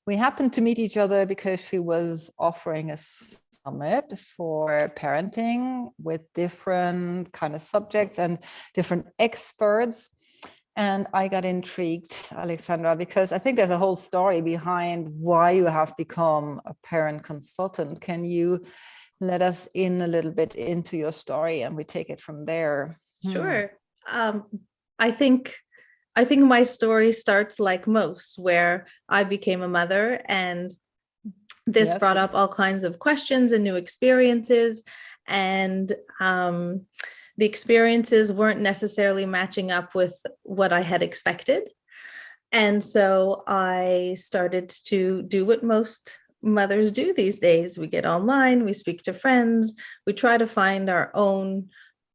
We happened to meet each other because she was offering a summit for parenting with different kind of subjects and different experts. And I got intrigued, Alexandra, because I think there's a whole story behind why you have become a parent consultant. Can you let us in a little bit into your story and we take it from there? Sure. I think my story starts like most, where I became a mother, and this Yes. brought up all kinds of questions and new experiences. And the experiences weren't necessarily matching up with what I had expected. And so I started to do what most mothers do these days. We get online, we speak to friends, we try to find our own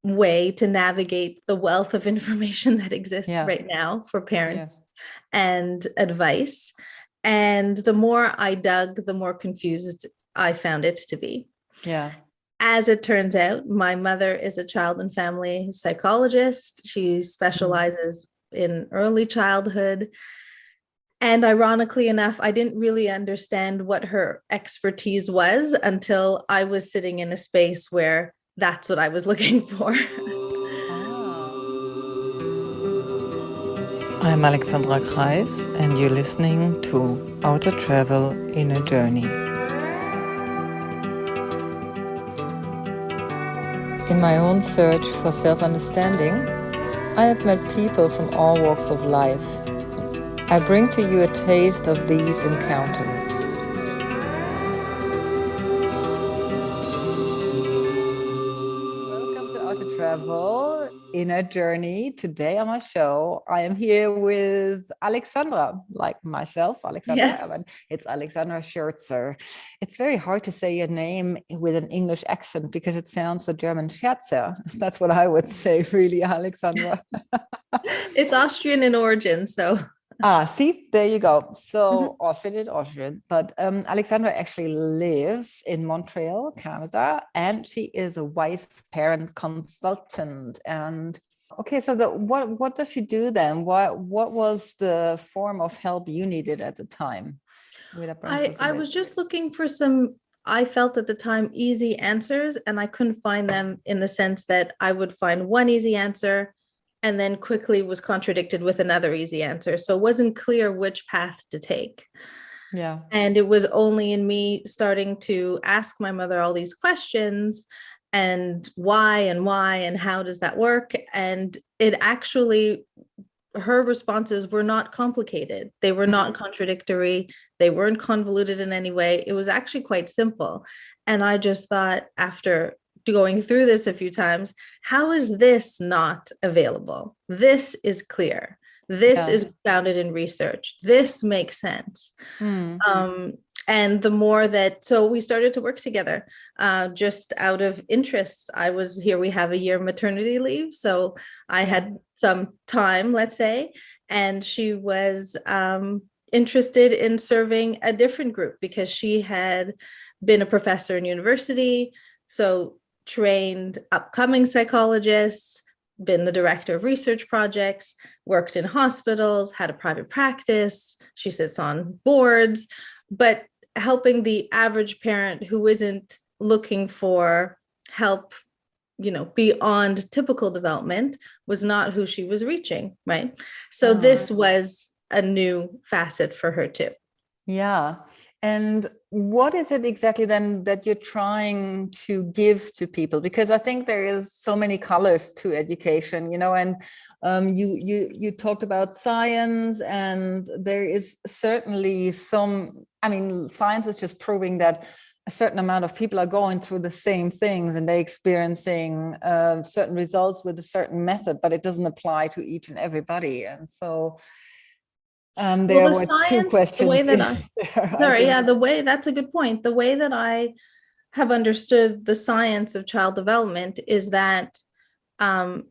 way to navigate the wealth of information that exists right now for parents and advice. And the more I dug, the more confused I found it to be. Yeah. As it turns out, my mother is a child and family psychologist. She specializes in early childhood. And ironically enough, I didn't really understand what her expertise was until I was sitting in a space where that's what I was looking for. I'm Alexandra Kreis, and you're listening to Outer Travel in a Journey. In my own search for self-understanding, I have met people from all walks of life. I bring to you a taste of these encounters. Welcome to Outer Travel in a Journey. Today on my show, I am here with Alexandra, like myself, Alexandra, but it's Alexandra Scherzer. It's very hard to say your name with an English accent because it sounds so German. Scherzer. That's what I would say, really, Alexandra. It's Austrian in origin, so. See, there you go. So Austrian, but Alexandra actually lives in Montreal, Canada, and she is a wise parent consultant. And okay, so what does she do then? What was the form of help you needed at the time? I was just looking for some, I felt at the time, easy answers, and I couldn't find them, in the sense that I would find one easy answer and then quickly was contradicted with another easy answer. So it wasn't clear which path to take. Yeah. And it was only in me starting to ask my mother all these questions, and why and how does that work? And it actually, her responses were not complicated. They were not contradictory. They weren't convoluted in any way. It was actually quite simple. And I just thought, after going through this a few times, how is this not available? This is clear. This is founded in research. This makes sense. And the more that, so we started to work together just out of interest. We have a year maternity leave. So I had some time, let's say, and she was interested in serving a different group because she had been a professor in university. So trained upcoming psychologists, been the director of research projects, worked in hospitals, had a private practice. She sits on boards, but helping the average parent who isn't looking for help, beyond typical development, was not who she was reaching, right? So this was a new facet for her too. Yeah. And what is it exactly then that you're trying to give to people? Because I think there is so many colors to education, and you talked about science, and there is certainly science is just proving that a certain amount of people are going through the same things and they're experiencing certain results with a certain method, but it doesn't apply to each and everybody. And so there were two questions. That's a good point. The way that I have understood the science of child development is that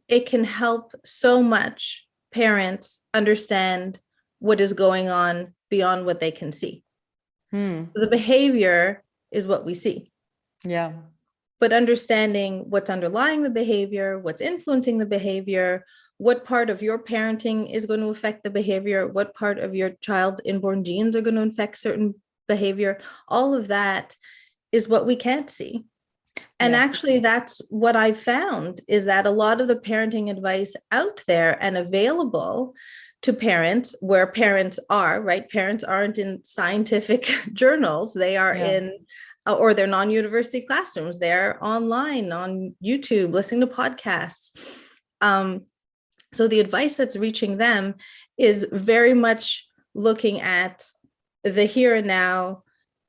it can help so much parents understand what is going on beyond what they can see. The behavior is what we see. Yeah. But understanding what's underlying the behavior, what's influencing the behavior, what part of your parenting is going to affect the behavior, what part of your child's inborn genes are going to affect certain behavior. All of that is what we can't see. And actually, that's what I found, is that a lot of the parenting advice out there and available to parents, where parents are, right? Parents aren't in scientific journals. They are in, or they're non-university classrooms. They're online on YouTube, listening to podcasts. So the advice that's reaching them is very much looking at the here and now,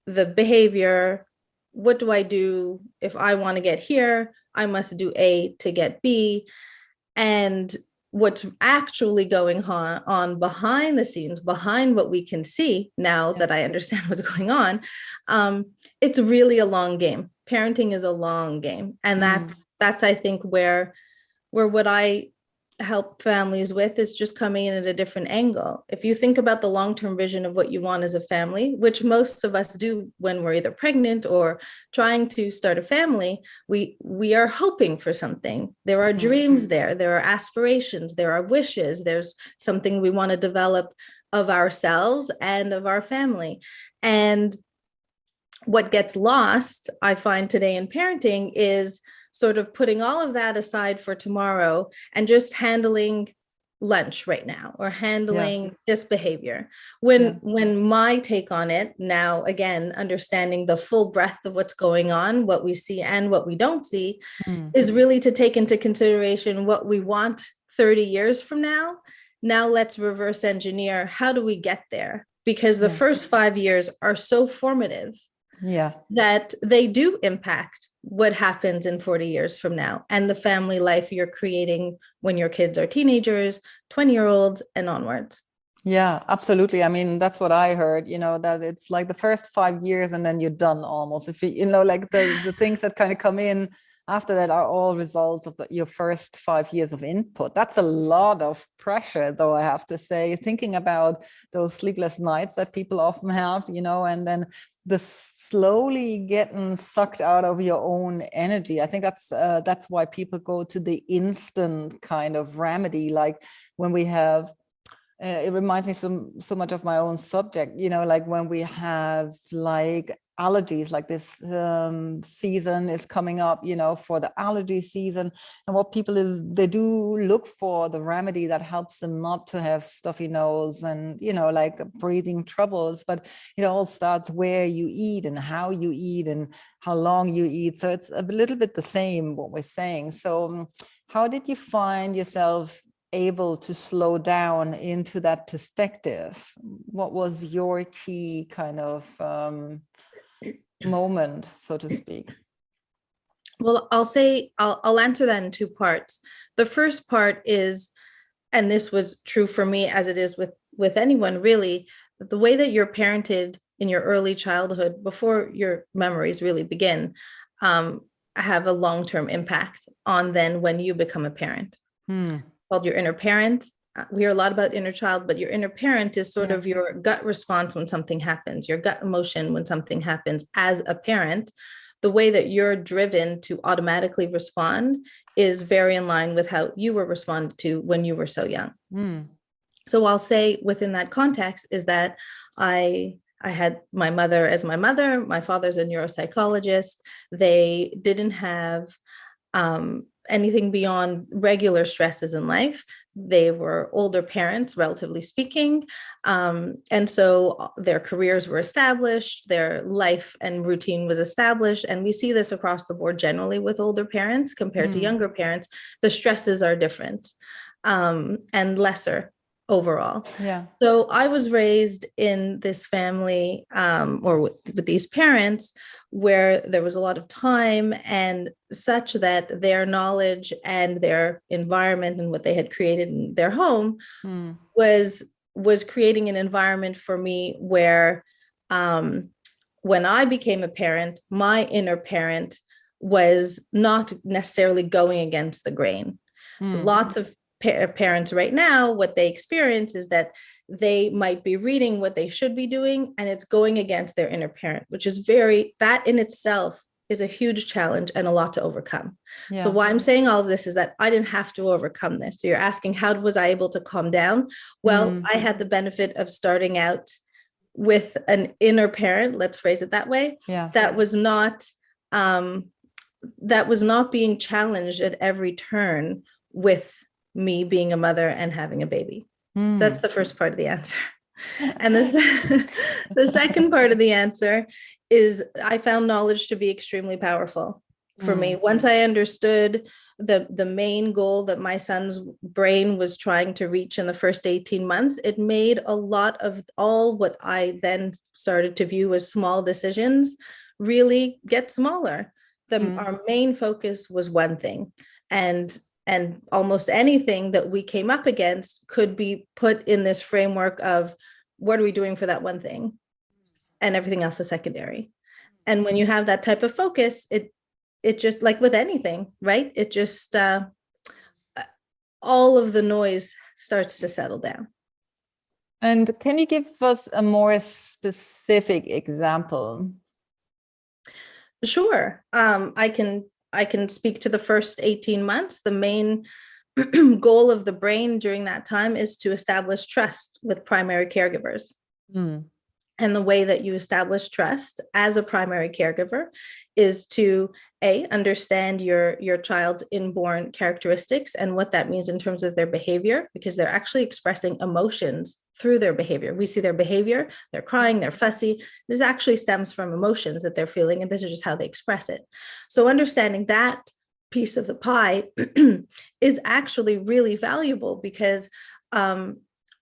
the behavior. What do I do if I want to get here? I must do A to get B. And what's actually going on behind the scenes, behind what we can see now that I understand what's going on, it's really a long game. Parenting is a long game. And that's I think where what I help families with is just coming in at a different angle. If you think about the long-term vision of what you want as a family, which most of us do when we're either pregnant or trying to start a family, we are hoping for something. There are dreams there are aspirations, there are wishes, there's something we want to develop of ourselves and of our family. And what gets lost, I find today in parenting, is sort of putting all of that aside for tomorrow and just handling lunch right now, or handling this behavior. When my take on it now, again, understanding the full breadth of what's going on, what we see and what we don't see, is really to take into consideration what we want 30 years from now. Now let's reverse engineer. How do we get there? Because the first 5 years are so formative that they do impact what happens in 40 years from now, and the family life you're creating when your kids are teenagers, 20-year-olds and onwards. Yeah, absolutely. I mean, that's what I heard, that it's like the first 5 years and then you're done almost. If like the things that kind of come in after that are all results of your first 5 years of input. That's a lot of pressure, though, I have to say, thinking about those sleepless nights that people often have, and then the slowly getting sucked out of your own energy. I think that's why people go to the instant kind of remedy. Like when we have, it reminds me so much of my own subject, like when we have like allergies, like this season is coming up, for the allergy season, and what people they do look for the remedy that helps them not to have stuffy nose and like breathing troubles. But it all starts where you eat and how you eat and how long you eat. So it's a little bit the same what we're saying. So how did you find yourself able to slow down into that perspective? What was your key kind of moment, so to speak? Well, I'll answer that in two parts. The first part is, and this was true for me as it is with anyone really, the way that you're parented in your early childhood before your memories really begin, have a long-term impact on then when you become a parent. Called your inner parent. We hear a lot about inner child, but your inner parent is sort of your gut response when something happens, your gut emotion when something happens. As a parent, the way that you're driven to automatically respond is very in line with how you were responded to when you were so young. So I'll say within that context is that I had my mother as my mother. My father's a neuropsychologist. They didn't have anything beyond regular stresses in life. They were older parents, relatively speaking. And so their careers were established, their life and routine was established. And we see this across the board generally with older parents compared to younger parents. The stresses are different and lesser overall. So I was raised in this family or with these parents where there was a lot of time, and such that their knowledge and their environment and what they had created in their home was creating an environment for me where when I became a parent, my inner parent was not necessarily going against the grain. So lots of parents right now, what they experience is that they might be reading what they should be doing, and it's going against their inner parent, which is that in itself is a huge challenge and a lot to overcome. Yeah. So why I'm saying all of this is that I didn't have to overcome this. So you're asking, how was I able to calm down? Well, I had the benefit of starting out with an inner parent, let's phrase it that way, Yeah. that was not being challenged at every turn with me being a mother and having a baby. So that's the first part of the answer. And the second part of the answer is I found knowledge to be extremely powerful for me. Once I understood the main goal that my son's brain was trying to reach in the first 18 months, it made a lot of all what I then started to view as small decisions really get smaller. Our main focus was one thing, and almost anything that we came up against could be put in this framework of what are we doing for that one thing, and everything else is secondary. And when you have that type of focus, it just, like with anything, right? It just all of the noise starts to settle down. And can you give us a more specific example? Sure. I can speak to the first 18 months. The main goal of the brain during that time is to establish trust with primary caregivers. And the way that you establish trust as a primary caregiver is to understand your child's inborn characteristics and what that means in terms of their behavior, because they're actually expressing emotions through their behavior. We see their behavior, they're crying, they're fussy. This actually stems from emotions that they're feeling, and this is just how they express it. So understanding that piece of the pie is actually really valuable, because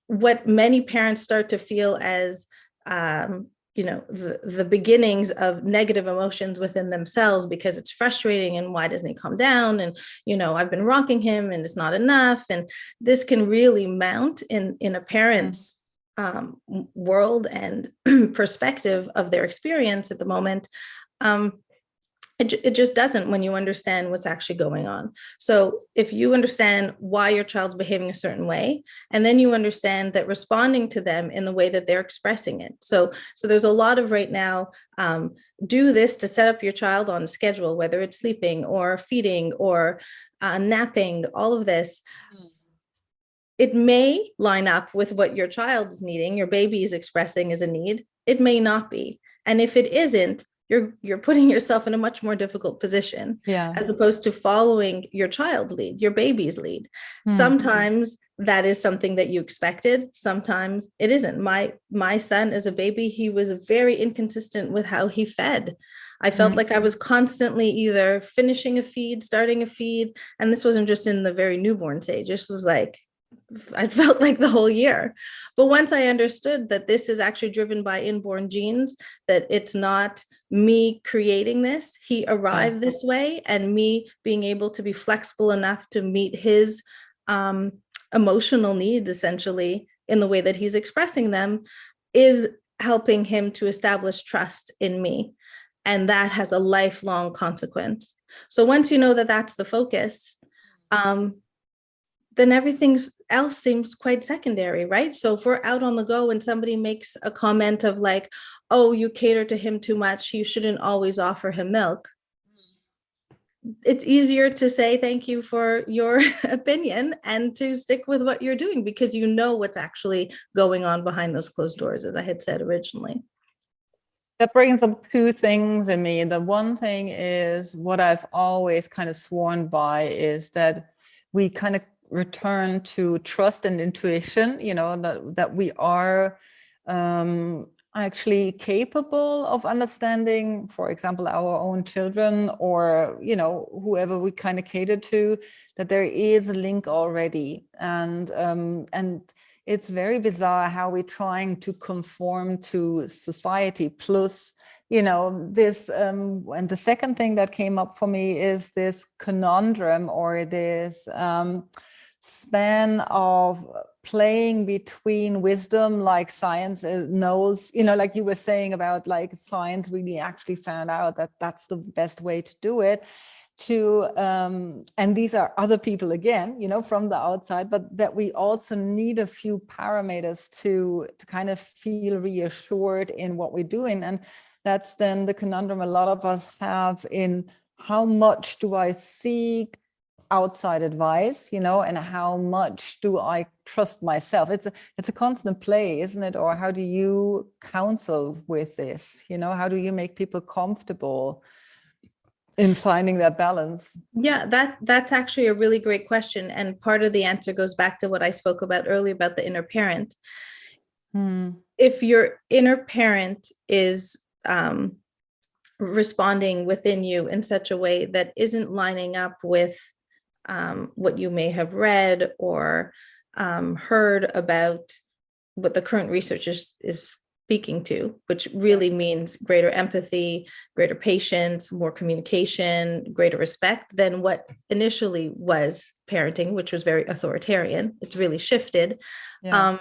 what many parents start to feel as the beginnings of negative emotions within themselves, because it's frustrating, and why doesn't he calm down, and I've been rocking him and it's not enough, and this can really mount in a parent's world and perspective of their experience at the moment. It just doesn't, when you understand what's actually going on. So if you understand why your child's behaving a certain way, and then you understand that responding to them in the way that they're expressing it. So there's a lot of right now, do this to set up your child on a schedule, whether it's sleeping or feeding or napping, all of this. It may line up with what your child's needing, your baby is expressing as a need. It may not be. And if it isn't, you're putting yourself in a much more difficult position, as opposed to following your child's lead, your baby's lead. Sometimes that is something that you expected. Sometimes it isn't. My son as a baby, he was very inconsistent with how he fed. I felt like I was constantly either finishing a feed, starting a feed. And this wasn't just in the very newborn stage. This was like, I felt like the whole year. But once I understood that this is actually driven by inborn genes, that it's not me creating this, he arrived this way, and me being able to be flexible enough to meet his emotional needs, essentially, in the way that he's expressing them, is helping him to establish trust in me. And that has a lifelong consequence. So once you know that that's the focus, then everything else seems quite secondary, right? So if we're out on the go and somebody makes a comment of like, oh, you cater to him too much, you shouldn't always offer him milk. It's easier to say thank you for your opinion and to stick with what you're doing, because you know what's actually going on behind those closed doors, as I had said originally. That brings up two things in me. The one thing is, what I've always kind of sworn by is that we kind of return to trust and intuition, that we are actually capable of understanding, for example, our own children, or whoever we kind of cater to, that there is a link already. And it's very bizarre how we're trying to conform to society, plus this and the second thing that came up for me is this conundrum, or this span of playing between wisdom, like science knows, like you were saying about, like, science really actually found out that that's the best way to do it, to and these are other people again, from the outside, but that we also need a few parameters to kind of feel reassured in what we're doing. And that's then the conundrum a lot of us have in how much do I seek outside advice, and how much do I trust myself? It's a constant play, isn't it? Or how do you counsel with this? How do you make people comfortable in finding that balance? Yeah, that's actually a really great question. And part of the answer goes back to what I spoke about earlier about the inner parent. If your inner parent is responding within you in such a way that isn't lining up with what you may have read or heard about what the current research is speaking to, which really means greater empathy, greater patience, more communication, greater respect than what initially was parenting, which was very authoritarian. It's really shifted. Yeah.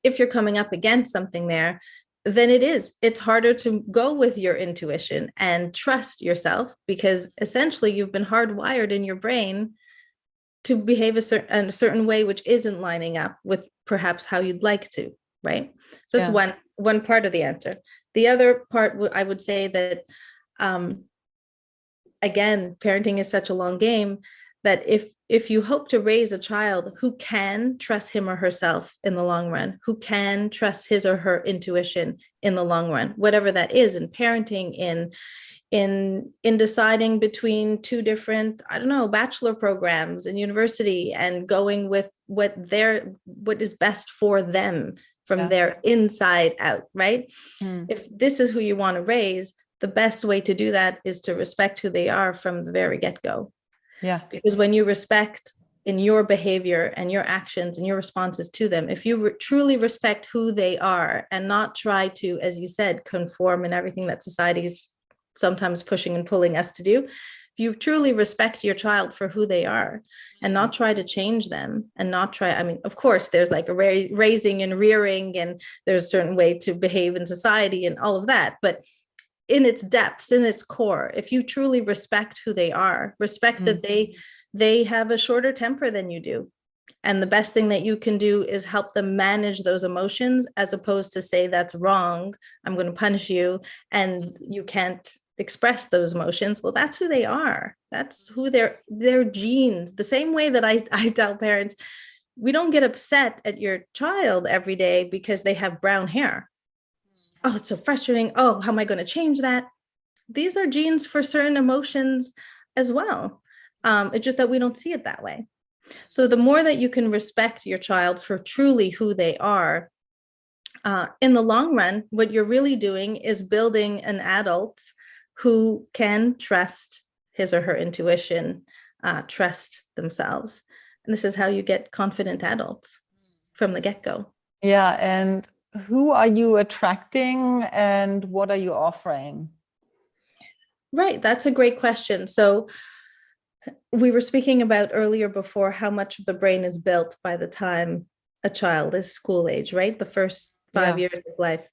If you're coming up against something there, then it's harder to go with your intuition and trust yourself, because essentially you've been hardwired in your brain to behave a certain way, which isn't lining up with perhaps how you'd like to, right? So that's one part of the answer. The other part, I would say that, again, parenting is such a long game that if you hope to raise a child who can trust him or herself in the long run, who can trust his or her intuition in the long run, whatever that is, in parenting, in deciding between two different, I don't know, bachelor programs in university and going with what is best for them from their inside out, right? If this is who you want to raise, the best way to do that is to respect who they are from the very get-go. Yeah. Because when you respect in your behavior and your actions and your responses to them, if you truly respect who they are and not try to, as you said, conform in everything that society's sometimes pushing and pulling us to do, if you truly respect your child for who they are and not try to change them and not try, I mean, of course, there's like a raising and rearing, and there's a certain way to behave in society and all of that. But in its depths, in its core, if you truly respect who they are, respect that they have a shorter temper than you do. And the best thing that you can do is help them manage those emotions, as opposed to say, that's wrong, I'm going to punish you, and you can't express those emotions. Well, that's who they are. That's who their genes. The same way that I tell parents, we don't get upset at your child every day because they have brown hair. Oh, it's so frustrating. Oh, how am I going to change that? These are genes for certain emotions as well. It's just that we don't see it that way. So the more that you can respect your child for truly who they are, in the long run, what you're really doing is building an adult who can trust his or her intuition, trust themselves. And this is how you get confident adults from the get-go. Yeah. And who are you attracting and what are you offering? Right. That's a great question. So we were speaking about earlier before how much of the brain is built by the time a child is school age, right? The first 5 years of life.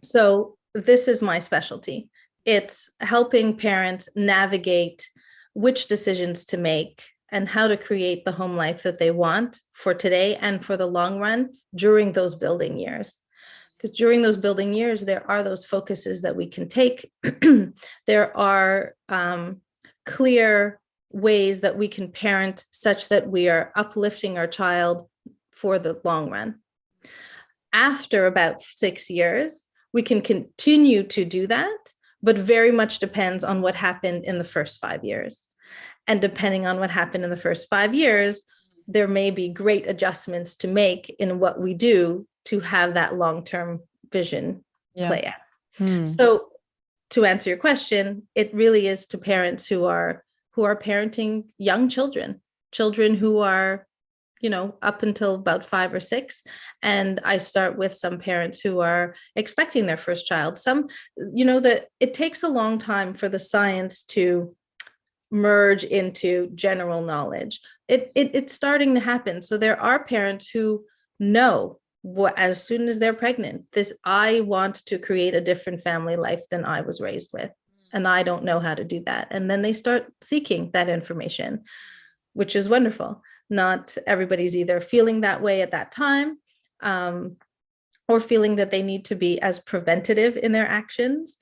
So this is my specialty. It's helping parents navigate which decisions to make and how to create the home life that they want for today and for the long run during those building years. Because during those building years, there are those focuses that we can take. There are clear ways that we can parent such that we are uplifting our child for the long run. After about 6 years, we can continue to do that, but very much depends on what happened in the first 5 years. And depending on what happened in the first 5 years, there may be great adjustments to make in what we do to have that long-term vision play out. So to answer your question, it really is to parents who are parenting young children who are, up until about 5 or 6. And I start with some parents who are expecting their first child. Some, that it takes a long time for the science to merge into general knowledge. It's starting to happen. So there are parents who know as soon as they're pregnant, I want to create a different family life than I was raised with. And I don't know how to do that. And then they start seeking that information, which is wonderful. Not everybody's either feeling that way at that time, or feeling that they need to be as preventative in their actions.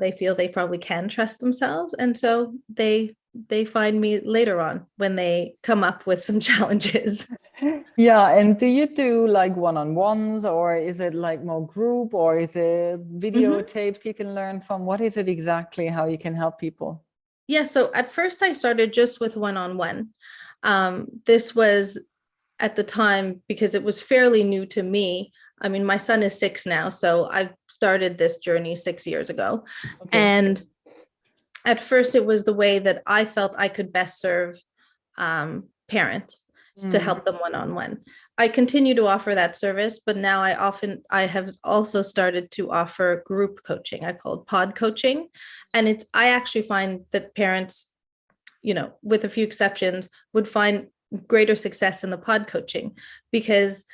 They feel they probably can trust themselves. And so they find me later on when they come up with some challenges. Yeah, and do you do like one-on-ones, or is it like more group, or is it videotapes you can learn from? What is it exactly, how you can help people? Yeah, so at first I started just with one-on-one. This was at the time because it was fairly new to me. I mean, my son is 6 now, so I've started this journey 6 years ago. Okay. And at first, it was the way that I felt I could best serve parents to help them one-on-one. I continue to offer that service, but now I have also started to offer group coaching. I call it pod coaching. And I actually find that parents, with a few exceptions, would find greater success in the pod coaching because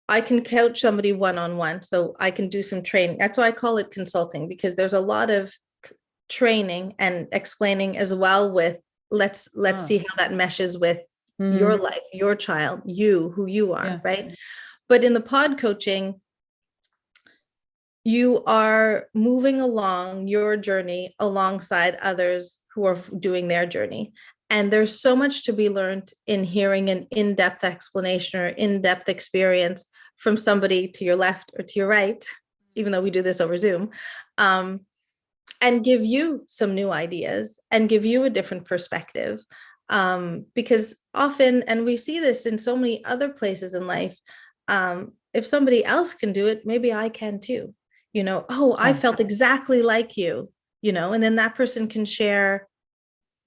I can coach somebody one-on-one. So I can do some training. That's why I call it consulting, because there's a lot of training and explaining as well with let's see how that meshes with your life, your child, who you are, right? But in the pod coaching, you are moving along your journey alongside others who are doing their journey. And there's so much to be learned in hearing an in-depth explanation or in-depth experience from somebody to your left or to your right, even though we do this over Zoom, and give you some new ideas and give you a different perspective. Because often, and we see this in so many other places in life, if somebody else can do it, maybe I can too. I felt exactly like you, and then that person can share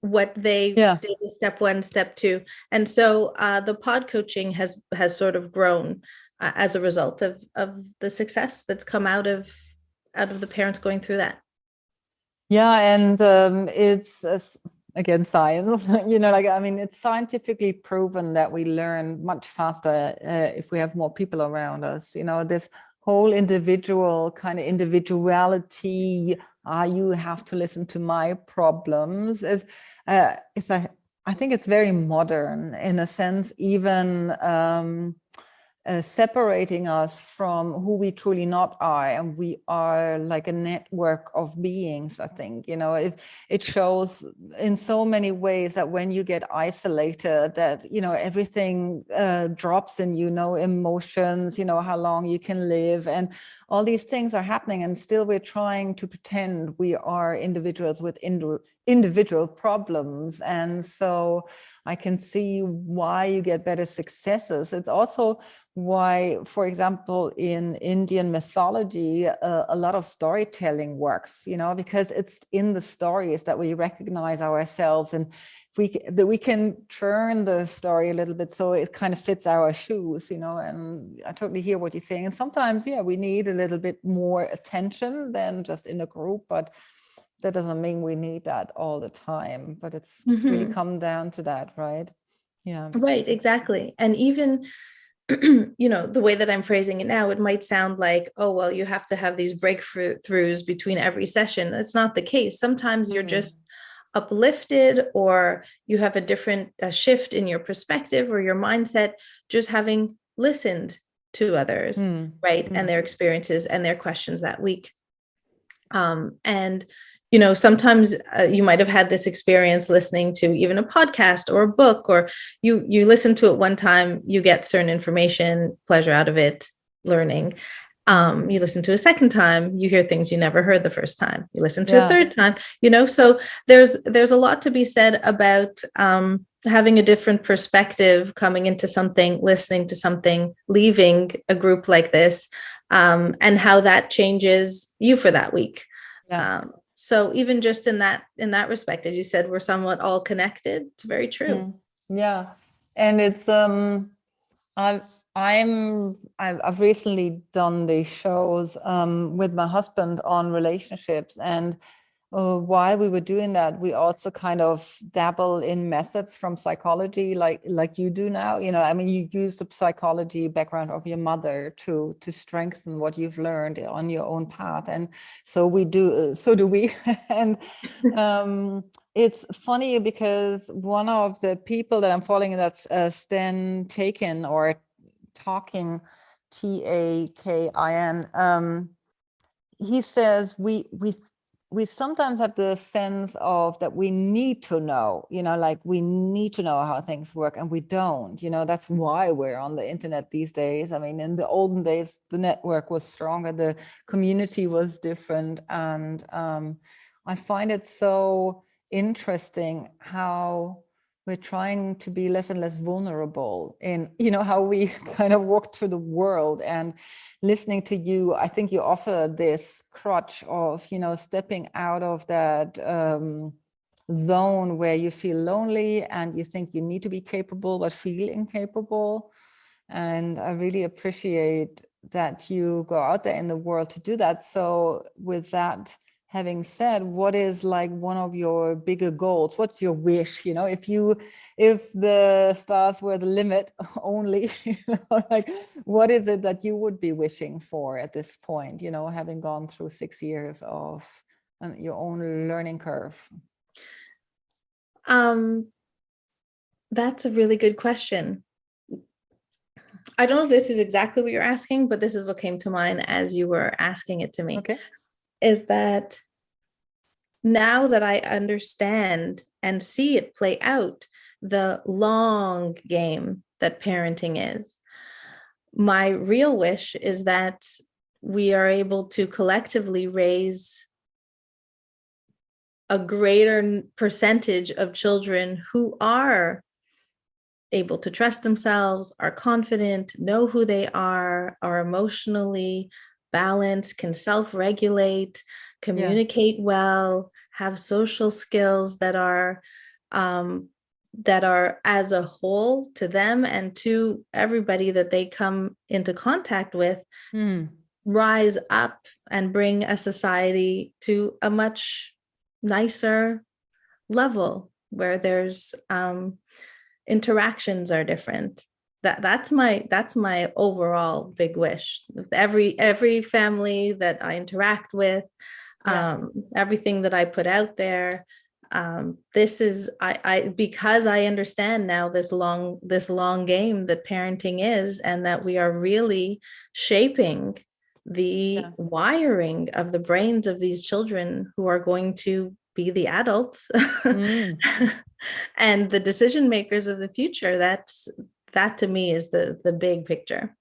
what they did with step 1, step 2. And so the pod coaching has sort of grown as a result of the success that's come out of the parents going through that. Yeah, and it's again science. It's scientifically proven that we learn much faster if we have more people around us. This whole individual kind of individuality. You have to listen to my problems. I think it's very modern in a sense, even. Separating us from who we truly not are, and we are like a network of beings. I think it shows in so many ways that when you get isolated, that everything drops in emotions, how long you can live, and all these things are happening, and still we're trying to pretend we are individuals with individual problems. And so I can see why you get better successes. It's also why, for example, in Indian mythology, a lot of storytelling works, because it's in the stories that we recognize ourselves, and we can turn the story a little bit so it kind of fits our shoes, and I totally hear what you're saying. And sometimes, we need a little bit more attention than just in a group, but that doesn't mean we need that all the time, but it's really come down to that, right? Yeah. Right, exactly. And even the way that I'm phrasing it now, it might sound like, oh, well, you have to have these breakthroughs between every session. That's not the case. Sometimes you're just uplifted, or you have a different shift in your perspective or your mindset, just having listened to others, right? And their experiences and their questions that week. And sometimes you might have had this experience listening to even a podcast or a book, or you listen to it one time, you get certain information, pleasure out of it, learning. You listen to a second time, you hear things you never heard the first time. You listen to a third time, so there's a lot to be said about having a different perspective, coming into something, listening to something, leaving a group like this, and how that changes you for that week. So even just in that respect, as you said, we're somewhat all connected. It's very true. Yeah. And it's I've recently done these shows with my husband on relationships, and while we were doing that, we also kind of dabble in methods from psychology, like you do now. You use the psychology background of your mother to strengthen what you've learned on your own path, and so do we. And it's funny because one of the people that I'm following, that's Stan Taken or Talking, Takin. He says we sometimes have the sense of that we need to know, like we need to know how things work, and we don't. That's why we're on the internet these days. I mean, in the olden days, the network was stronger, the community was different, and I find it so interesting how we're trying to be less and less vulnerable in, how we kind of walk through the world. And listening to you, I think you offer this crutch of, stepping out of that zone where you feel lonely and you think you need to be capable, but feel incapable. And I really appreciate that you go out there in the world to do that. So with that having said, what is like one of your bigger goals? What's your wish? If the stars were the limit only, like what is it that you would be wishing for at this point, having gone through 6 years of your own learning curve? That's a really good question. I don't know if this is exactly what you're asking, but this is what came to mind as you were asking it to me. Okay. Is that now that I understand and see it play out, the long game that parenting is, my real wish is that we are able to collectively raise a greater percentage of children who are able to trust themselves, are confident, know who they are emotionally balanced, can self-regulate, communicate well, have social skills that are as a whole to them and to everybody that they come into contact with, rise up and bring a society to a much nicer level where there's interactions are different. That's my overall big wish. Every family that I interact with, everything that I put out there, this is I because I understand now this long game that parenting is, and that we are really shaping the wiring of the brains of these children who are going to be the adults and the decision makers of the future. That to me is the big picture.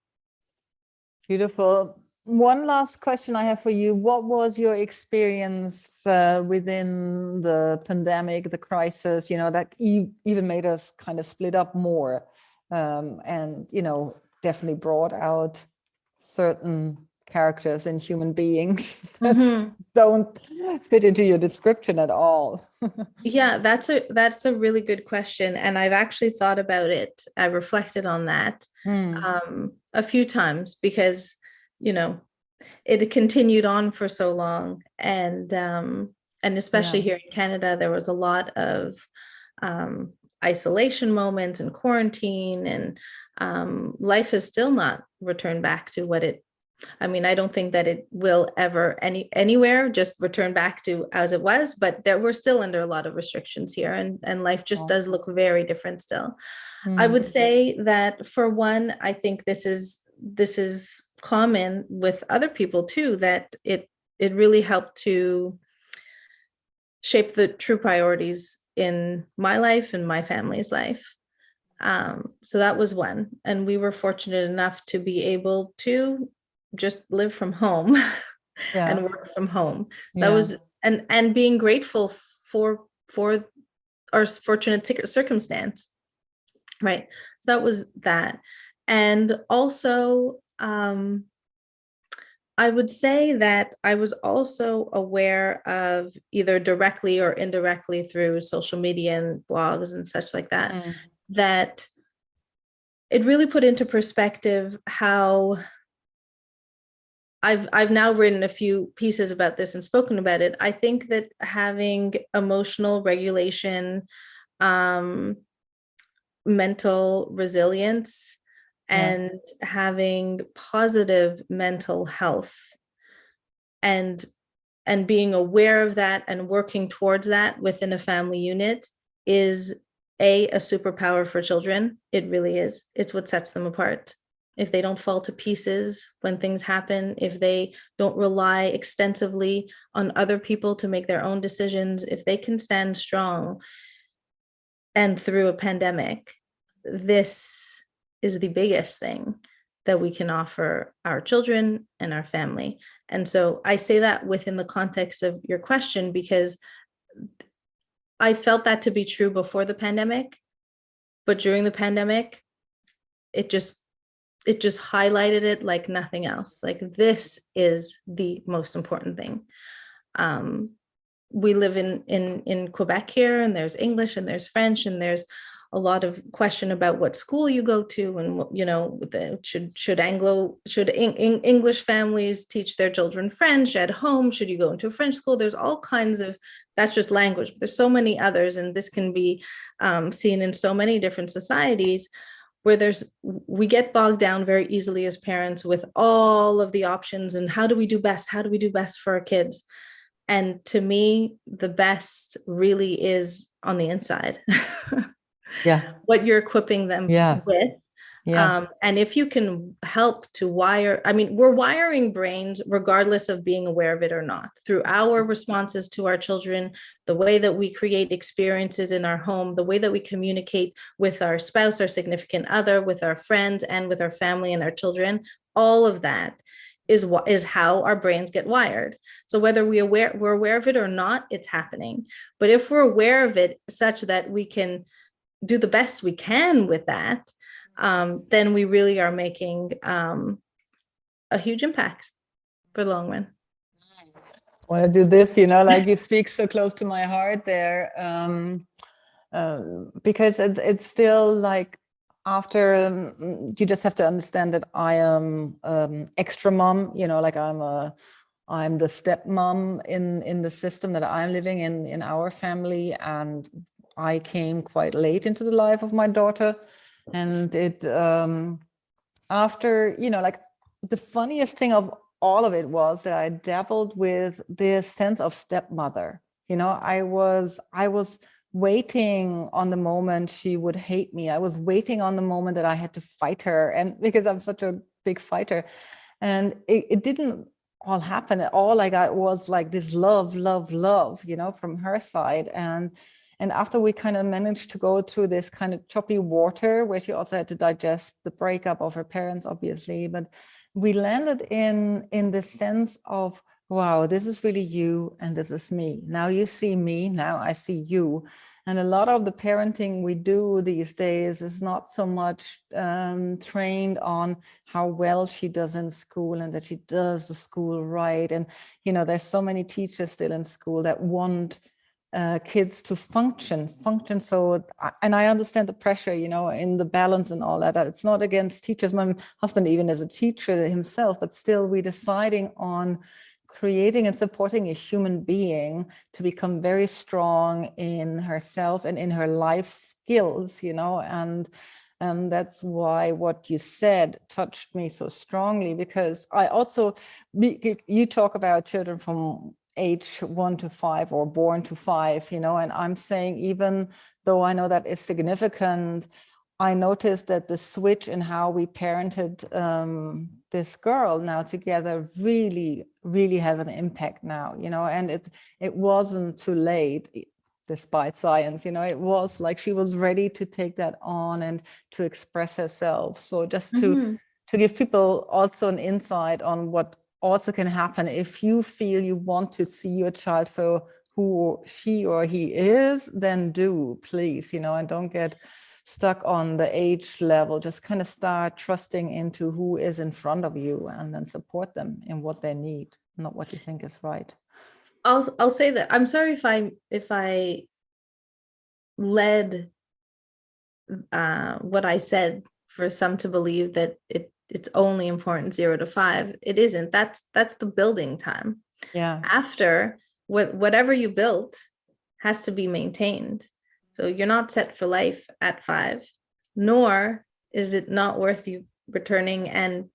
Beautiful. One last question I have for you. What was your experience within the pandemic, the crisis, that even made us kind of split up more, and, definitely brought out certain characters and human beings that don't fit into your description at all? Yeah, that's a really good question. And I've actually thought about it. I reflected on that a few times because, it continued on for so long. And especially here in Canada, there was a lot of isolation moments and quarantine, and life has still not returned back to what it, I mean, I don't think that it will ever anywhere just return back to as it was, but we're still under a lot of restrictions here, and life just does look very different still. I would say that for one, I think this is common with other people too, that it really helped to shape the true priorities in my life and my family's life. So that was one. And we were fortunate enough to be able to just live from home and work from home. That was, and being grateful for our fortunate circumstance. Right. So that was that. And also, I would say that I was also aware of, either directly or indirectly through social media and blogs and such like that, that it really put into perspective how I've now written a few pieces about this and spoken about it. I think that having emotional regulation, mental resilience, and having positive mental health, and being aware of that and working towards that within a family unit is a superpower for children. It really is. It's what sets them apart if they don't fall to pieces when things happen, if they don't rely extensively on other people to make their own decisions, if they can stand strong and through a pandemic, this is the biggest thing that we can offer our children and our family. And so I say that within the context of your question, because I felt that to be true before the pandemic, but during the pandemic, it just highlighted it like nothing else. Like, this is the most important thing. We live in Quebec here, and there's English and there's French, and there's a lot of question about what school you go to, and you know, should English families teach their children French at home? Should you go into a French school? There's all kinds of, that's just language, but there's so many others, and this can be seen in so many different societies, where we get bogged down very easily as parents with all of the options and how do we do best? How do we do best for our kids? And to me, the best really is on the inside. Yeah. What you're equipping them with. Yeah. And if you can help to wire, I mean, we're wiring brains regardless of being aware of it or not, through our responses to our children, the way that we create experiences in our home, the way that we communicate with our spouse, our significant other, with our friends, and with our family and our children. All of that is how our brains get wired. So whether we're aware of it or not, it's happening. But if we're aware of it such that we can do the best we can with that, then we really are making a huge impact for the long run. I want to do this, you know, like you speak so close to my heart there, because it's still like, after you just have to understand that I am extra mom, you know, like I'm the stepmom in the system that I'm living in our family, and I came quite late into the life of my daughter. And it after, you know, like the funniest thing of all of it was that I dabbled with this sense of stepmother. You know, I was waiting on the moment she would hate me. I was waiting on the moment that I had to fight her, and because I'm such a big fighter, and it didn't all happen at all. Like, I was like this love, you know, from her side. And after we kind of managed to go through this kind of choppy water, where she also had to digest the breakup of her parents, obviously, but we landed in this sense of, wow, this is really you and this is me. Now you see me, now I see you. And a lot of the parenting we do these days is not so much trained on how well she does in school and that she does the school right. And, you know, there's so many teachers still in school that want kids to function. So, and I understand the pressure, you know, in the balance and all that. It's not against teachers. My husband even is a teacher himself, but still we're deciding on creating and supporting a human being to become very strong in herself and in her life skills, you know, and that's why what you said touched me so strongly, because I also, you talk about children from age 1 to 5 or born to 5, you know, and I'm saying, even though I know that is significant, I noticed that the switch in how we parented this girl now together really has an impact now, you know, and it wasn't too late, despite science, you know, it was like she was ready to take that on and to express herself. So just to give people also an insight on what also can happen if you feel you want to see your child for who she or he is, then do, please, you know, and don't get stuck on the age level. Just kind of start trusting into who is in front of you, and then support them in what they need, not what you think is right. I'll say that I'm sorry if I led what I said for some to believe that it's only important 0 to 5. It isn't. That's the building time. Yeah. After, whatever you built has to be maintained. So you're not set for life at 5, nor is it not worth you returning and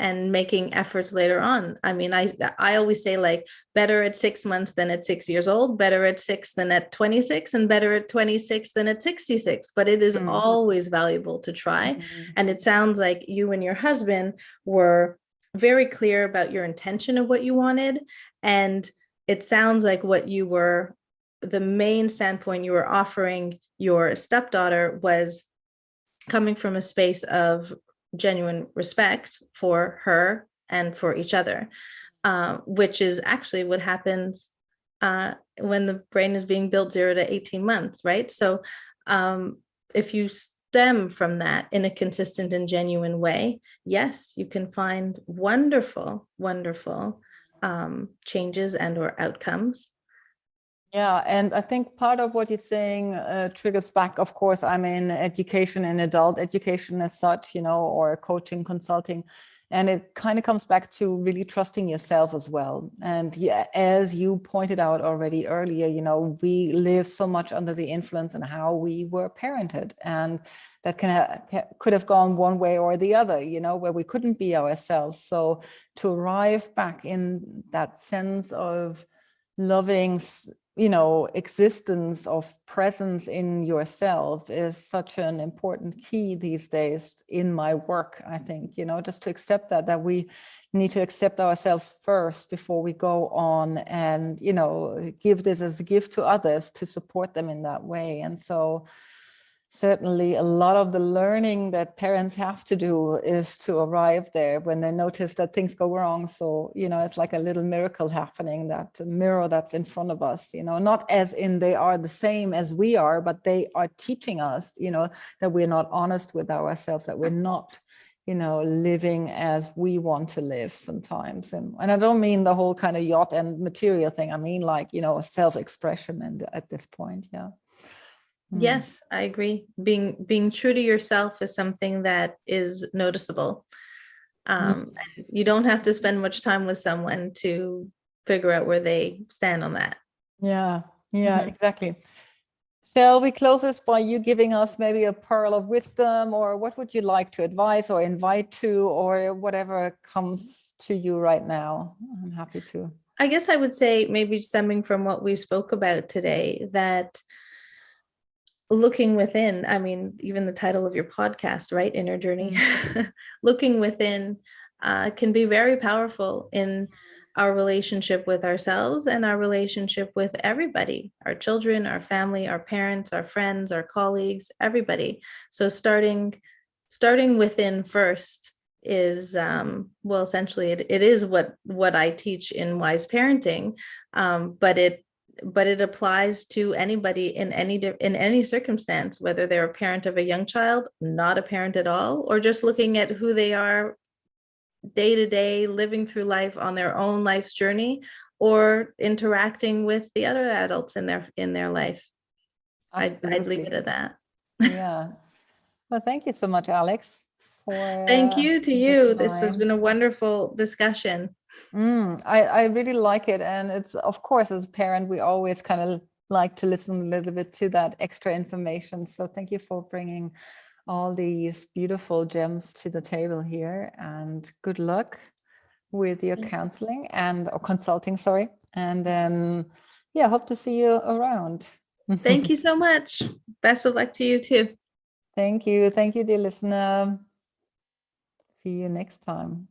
and making efforts later on. I mean, I always say, like, better at 6 months than at 6 years old, better at 6 than at 26, and better at 26 than at 66. But it is always valuable to try. And it sounds like you and your husband were very clear about your intention of what you wanted. And it sounds like the main standpoint you were offering your stepdaughter was coming from a space of genuine respect for her and for each other, which is actually what happens when the brain is being built 0 to 18 months, right? So if you stem from that in a consistent and genuine way, yes, you can find wonderful, wonderful changes and or outcomes. Yeah, and I think part of what you're saying triggers back, of course, I'm in education and adult education as such, or coaching, consulting. And it kind of comes back to really trusting yourself as well. And yeah, as you pointed out already earlier, we live so much under the influence and how we were parented. And that could have gone one way or the other, where we couldn't be ourselves. So to arrive back in that sense of loving, existence of presence in yourself is such an important key these days in my work, I think, just to accept that we need to accept ourselves first before we go on and, give this as a gift to others to support them in that way. And so certainly a lot of the learning that parents have to do is to arrive there when they notice that things go wrong. So, it's like a little miracle happening, that mirror that's in front of us, not as in they are the same as we are, but they are teaching us, that we're not honest with ourselves, that we're not, living as we want to live sometimes. And I don't mean the whole kind of yacht and material thing. I mean, like, self-expression and at this point. Yeah. Yes, I agree. Being true to yourself is something that is noticeable. You don't have to spend much time with someone to figure out where they stand on that. Yeah, exactly. Shall we close this by you giving us maybe a pearl of wisdom, or what would you like to advise or invite to, or whatever comes to you right now? I'm happy to. I guess I would say, maybe stemming from what we spoke about today, that looking within, I mean, even the title of your podcast, right? Inner Journey. Looking within can be very powerful in our relationship with ourselves and our relationship with everybody, our children, our family, our parents, our friends, our colleagues, everybody. So starting within first is, well, essentially it is what I teach in Wise Parenting, but it applies to anybody in any circumstance, whether they're a parent of a young child, not a parent at all, or just looking at who they are day to day, living through life on their own life's journey, or interacting with the other adults in their life. I'd leave it at that. Yeah. Well, thank you so much, Alex. Thank you to you. This has been a wonderful discussion. I really like it. And it's, of course, as a parent, we always kind of like to listen a little bit to that extra information. So thank you for bringing all these beautiful gems to the table here, and good luck with your counseling or consulting, sorry. And then, yeah, hope to see you around. Thank you so much. Best of luck to you too. Thank you. Thank you, dear listener. See you next time.